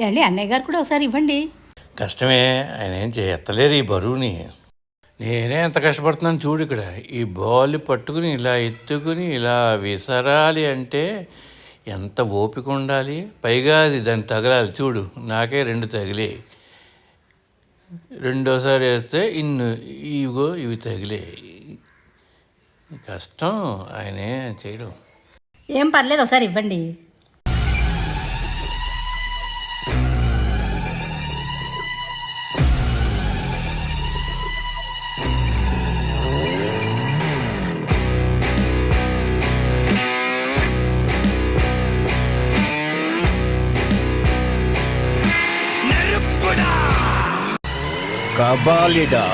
ఏమండి అన్నయ్య గారు కూడా ఒకసారి ఇవ్వండి. కష్టమే. ఆయన ఏం ఎత్తలేరు ఈ బరువుని. నేనే ఎంత కష్టపడుతున్నాను చూడు ఇక్కడ. ఈ బాల్ పట్టుకుని ఇలా ఎత్తుకుని ఇలా విసరాలి అంటే ఎంత ఓపిక ఉండాలి. పైగా అది దాన్ని తగలాలి చూడు. నాకే 2 తగిలాయి. రెండోసారి వేస్తే ఇవి తగిలాయి. కష్టం ఆయనే చేయడం. ఏం పర్లేదు ఒకసారి ఇవ్వండి. కబాలిడా